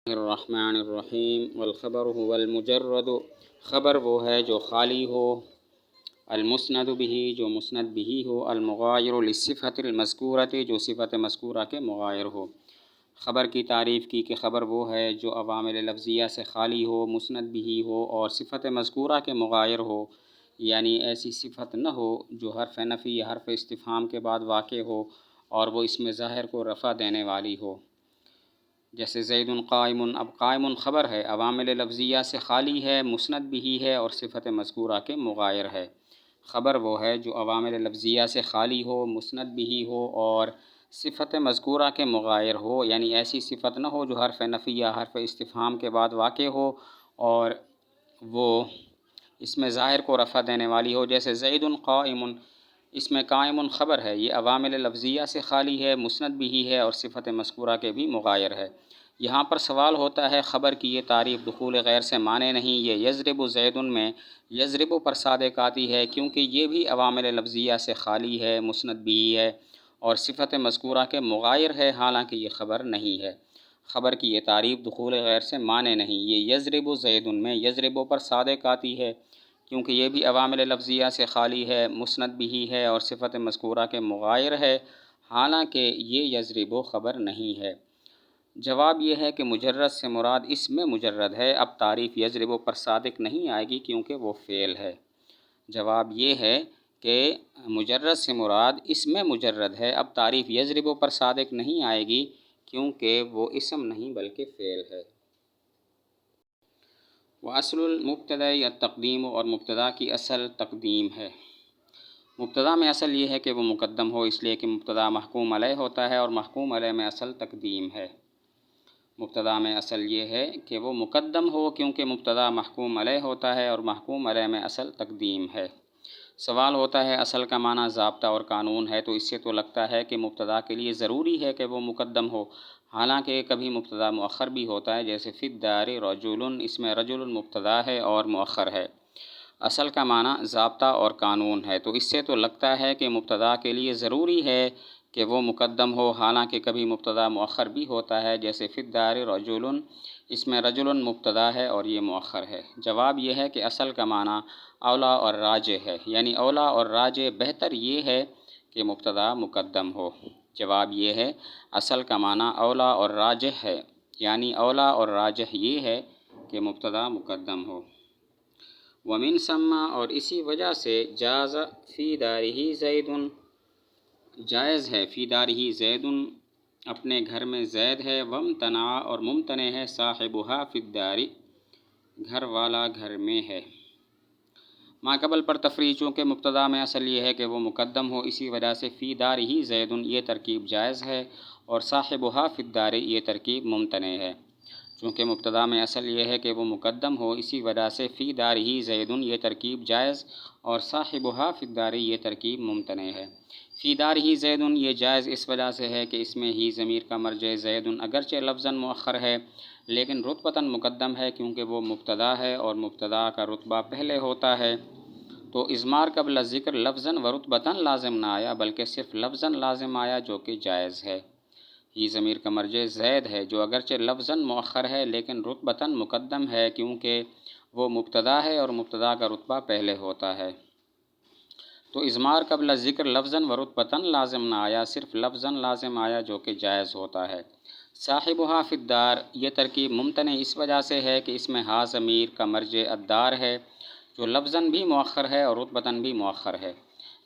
الرحمن الرحیم والخبر هو المجرد، خبر وہ ہے جو خالی ہو، المسند به جو مسند به ہو، المغایر للصفۃ المذکورۃ جو صفت مذکورہ کے مغایر ہو۔ خبر کی تعریف کی کہ خبر وہ ہے جو عوامل لفظیہ سے خالی ہو، مسند به ہو اور صفت مذکورہ کے مغایر ہو، یعنی ایسی صفت نہ ہو جو حرف نفی یا حرف استفہام کے بعد واقع ہو اور وہ اسم ظاہر کو رفع دینے والی ہو۔ جیسے زید قائم، اب قائم خبر ہے، عوامل لفظیہ سے خالی ہے، مسند بھی ہے اور صفت مذکورہ کے مغایر ہے۔ خبر وہ ہے جو عوامل لفظیہ سے خالی ہو، مسند بھی ہو اور صفت مذکورہ کے مغایر ہو، یعنی ایسی صفت نہ ہو جو حرف نفی یا حرف استفہام کے بعد واقع ہو اور وہ اسم ظاہر کو رفع دینے والی ہو۔ جیسے زید قائم، اس میں قائم خبر ہے، یہ عوامل لفظیہ سے خالی ہے، مسند بھی ہے اور صفت مذکورہ کے بھی مغایر ہے۔ یہاں پر سوال ہوتا ہے خبر کی یہ تعریف دخول غیر سے مانے نہیں، یہ یضرب زید میں یضرب پر صادق آتی ہے کیونکہ یہ بھی عوامل لفظیہ سے خالی ہے، مسند بھی ہے اور صفت مذکورہ کے مغایر ہے، حالانکہ یہ خبر نہیں ہے۔ خبر کی یہ تعریف دخول غیر سے مانے نہیں، یہ یضرب زید میں یضرب پر صادق آتی ہے کیونکہ یہ بھی عوامل لفظیہ سے خالی ہے، مسند بھی ہے اور صفت مذکورہ کے مغایر ہے، حالانکہ یہ یضرب خبر نہیں ہے۔ جواب یہ ہے کہ مجرد سے مراد اسم مجرد ہے، اب تعریف یضرب پر صادق نہیں آئے گی کیونکہ وہ فعل ہے۔ جواب یہ ہے کہ مجرد سے مراد اسم مجرد ہے، اب تعریف یضرب پر صادق نہیں آئے گی کیونکہ وہ اسم نہیں بلکہ فعل ہے۔ وَأَصْلُ الْمُبْتَدَإِ التَّقْدِيمُ، اور مبتدا کی اصل تقدیم ہے۔ مبتدا میں اصل یہ ہے کہ وہ مقدم ہو، اس لیے کہ مبتدا محکوم علیہ ہوتا ہے اور محکوم علیہ میں اصل تقدیم ہے۔ مبتدا میں اصل یہ ہے کہ وہ مقدم ہو کیونکہ مبتدا محکوم علیہ ہوتا ہے اور محکوم علیہ میں اصل تقدیم ہے۔ سوال ہوتا ہے اصل کا معنی ضابطہ اور قانون ہے، تو اس سے تو لگتا ہے کہ مبتدا کے لیے ضروری ہے کہ وہ مقدم ہو، حالانکہ کبھی مبتدا مؤخر بھی ہوتا ہے، جیسے فی الدار رجل، اس میں رجل مبتدا ہے اور مؤخر ہے۔ اصل کا معنی ضابطہ اور قانون ہے، تو اس سے تو لگتا ہے کہ مبتدا کے لیے ضروری ہے کہ وہ مقدم ہو، حالانکہ کبھی مبتدا مؤخر بھی ہوتا ہے، جیسے فی الدار رجل، اس میں رجل مبتدا ہے اور یہ مؤخر ہے۔ جواب یہ ہے کہ اصل کا معنی اولا اور راجح ہے، یعنی اولا اور راجح بہتر یہ ہے کہ مبتدا مقدم ہو۔ جواب یہ ہے اصل کا معنی اولا اور راجح ہے، یعنی اولا اور راجح یہ ہے کہ مبتدا مقدم ہو۔ ومن ثم، اور اسی وجہ سے، جاز فی دارہ زید، جائز ہے فی دارہ زید، اپنے گھر میں زید ہے، وامتنع، اور ممتنع ہے صاحبہا فی الدار، گھر والا گھر میں ہے۔ ما قبل پر تفریع، چونکہ مبتدا میں اصل یہ ہے کہ وہ مقدم ہو، اسی وجہ سے فی دارہ زید یہ ترکیب جائز ہے اور صاحبہا فی الدار یہ ترکیب ممتنع ہے۔ چونکہ مبتدا میں اصل یہ ہے کہ وہ مقدم ہو، اسی وجہ سے فی دارہ زید یہ ترکیب جائز اور صاحبہا فی الدار یہ ترکیب ممتنع ہے۔ فی دارہ زید یہ جائز اس وجہ سے ہے کہ اس میں ہی ضمیر کا مرجع زید اگرچہ لفظاً مؤخر ہے لیکن رتبتاً مقدم ہے کیونکہ وہ مبتدا ہے اور مبتدا کا رتبہ پہلے ہوتا ہے، تو اضمار قبل ذکر لفظاً و رتبتاً لازم نہ آیا بلکہ صرف لفظاً لازم آیا، جو کہ جائز ہے۔ یہ ضمیر کا مرجع زید ہے جو اگرچہ لفظاً مؤخر ہے لیکن رتبتاً مقدم ہے کیونکہ وہ مبتدا ہے اور مبتدا کا رتبہ پہلے ہوتا ہے، تو اضمار قبل ذکر لفظاً و رتبتاً لازم نہ آیا، صرف لفظاً لازم آیا، جو کہ جائز ہوتا ہے۔ صاحبہا فی الدار یہ ترکیب ممتنع اس وجہ سے ہے کہ اس میں ہا ضمیر کا مرجع الدار ہے جو لفظاً بھی مؤخر ہے اور رتبتاً بھی مؤخر ہے۔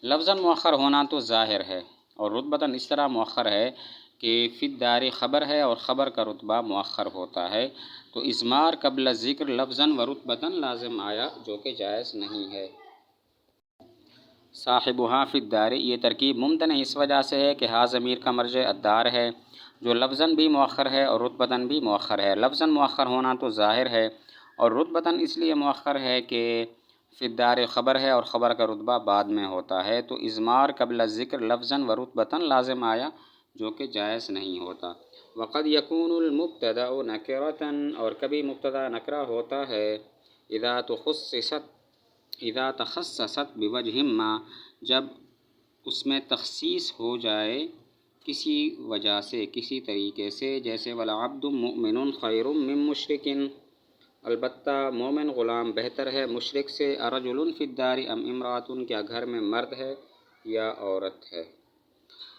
لفظاً مؤخر ہونا تو ظاہر ہے اور رتبتاً اس طرح مؤخر ہے کہ فی الدار خبر ہے اور خبر کا رتبہ مؤخر ہوتا ہے، تو اضمار قبل ذکر لفظاً و رتبتاً لازم آیا، جو کہ جائز نہیں ہے۔ صاحبہا فی الدار یہ ترکیب ممتنع اس وجہ سے ہے کہ ہا ضمیر کا مرجع الدار ہے جو لفظاً بھی مؤخر ہے اور رتبتاً بھی مؤخر ہے۔ لفظاً مؤخر ہونا تو ظاہر ہے اور رتبتاً اس لیے مؤخر ہے کہ فی الدار خبر ہے اور خبر کا رتبہ بعد میں ہوتا ہے، تو اضمار قبل ذکر لفظاً و رتبتاً لازم آیا، جو کہ جائز نہیں ہوتا۔ وقد یکون المبتدأ نکرۃ، اور کبھی مبتدا نکرہ ہوتا ہے، اذا تخصصت بوجہ ما، جب اس میں تخصیص ہو جائے کسی وجہ سے، کسی طریقے سے، جیسے وَلَعَبْدٌ مُؤْمِنٌ خَيْرٌ مِّن مُشْرِكٍ، البتہ مومن غلام بہتر ہے مشرک سے، اَرَجُلٌ فِي الدَّارِ ام امرأۃ، کیا گھر میں مرد ہے یا عورت ہے۔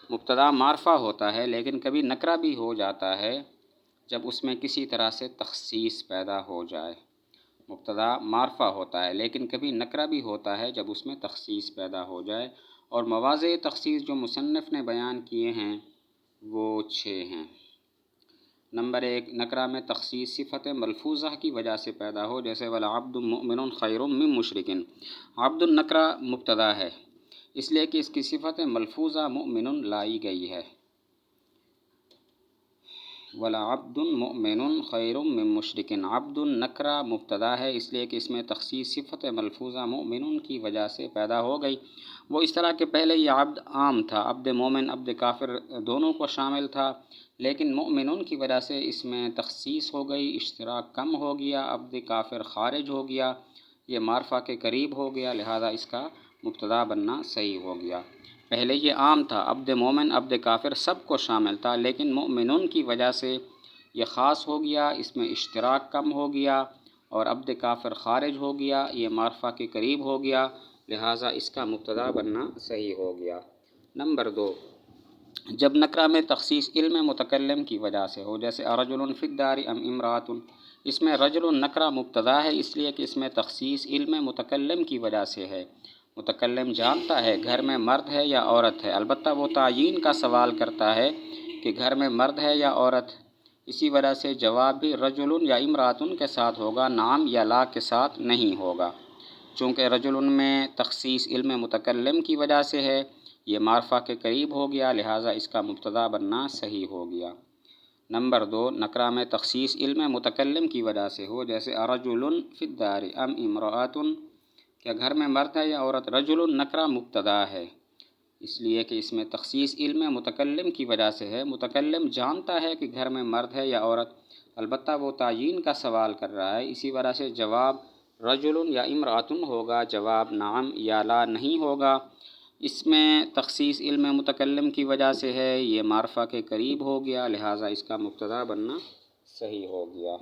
مبتدا معرفہ ہوتا ہے لیکن کبھی نکرہ بھی ہو جاتا ہے جب اس میں کسی طرح سے تخصیص پیدا ہو جائے۔ مبتدا معرفہ ہوتا ہے لیکن کبھی نکرہ بھی ہوتا ہے جب اس میں تخصیص پیدا ہو جائے، اور مواضع تخصیص جو مصنف نے بیان کیے ہیں وہ 6 ہیں۔ نمبر 1، نکرہ میں تخصیص صفت ملفوظہ کی وجہ سے پیدا ہو، جیسے وَلَعَبْدٌ مُؤْمِنٌ خَيْرٌ مِّن مُشْرِكٍ۔ عبد نکرہ مبتدا ہے اس لیے کہ اس کی صفت ملفوظہ مؤمن لائی گئی ہے۔ وَلَعَبْدٌ مُؤْمِنٌ خَيْرٌ مِّن مُشْرِكٍ، عبد نکرہ مبتدا ہے اس لیے کہ اس میں تخصیص صفت ملفوظہ مؤمن کی وجہ سے پیدا ہو گئی۔ وہ اس طرح کہ پہلے یہ عبد عام تھا، عبد مومن عبد کافر دونوں کو شامل تھا، لیکن مؤمنون کی وجہ سے اس میں تخصیص ہو گئی، اشتراک کم ہو گیا، عبد کافر خارج ہو گیا، یہ معرفہ کے قریب ہو گیا، لہذا اس کا مبتدا بننا صحیح ہو گیا۔ پہلے یہ عام تھا، عبد مومن عبد کافر سب کو شامل تھا، لیکن مؤمنون کی وجہ سے یہ خاص ہو گیا، اس میں اشتراک کم ہو گیا اور عبد کافر خارج ہو گیا، یہ معرفہ کے قریب ہو گیا، لہٰذا اس کا مبتدا بننا صحیح ہو گیا۔ نمبر 2، جب نکرہ میں تخصیص علم متکلم کی وجہ سے ہو، جیسے اَرَجُلٌ فِي الدَّارِ ام امرأۃ، اس میں رجل نکرہ مبتدا ہے اس لیے کہ اس میں تخصیص علم متکلم کی وجہ سے ہے۔ متکلم جانتا ہے گھر میں مرد ہے یا عورت ہے، البتہ وہ تعیین کا سوال کرتا ہے کہ گھر میں مرد ہے یا عورت، اسی وجہ سے جواب بھی رجل یا امرأۃ کے ساتھ ہوگا، نعم یا لا کے ساتھ نہیں ہوگا۔ چونکہ رجل میں تخصیص علم متکلم کی وجہ سے ہے، یہ معرفہ کے قریب ہو گیا، لہٰذا اس کا مبتدا بننا صحیح ہو گیا۔ نمبر 2، نکرہ میں تخصیص علم متکلم کی وجہ سے ہو، جیسے اَرَجُلٌ فِي الدَّارِ ام امرأۃ، کیا گھر میں مرد ہے یا عورت، رجل نکرہ مبتدا ہے اس لیے کہ اس میں تخصیص علم متکلم کی وجہ سے ہے۔ متکلم جانتا ہے کہ گھر میں مرد ہے یا عورت، البتہ وہ تعیین کا سوال کر رہا ہے، اسی وجہ سے جواب رجل یا امرأۃ ہوگا، جواب نعم یا لا نہیں ہوگا۔ اس میں تخصیص علم متکلم کی وجہ سے ہے، یہ معرفہ کے قریب ہو گیا، لہٰذا اس کا مبتدا بننا صحیح ہو گیا۔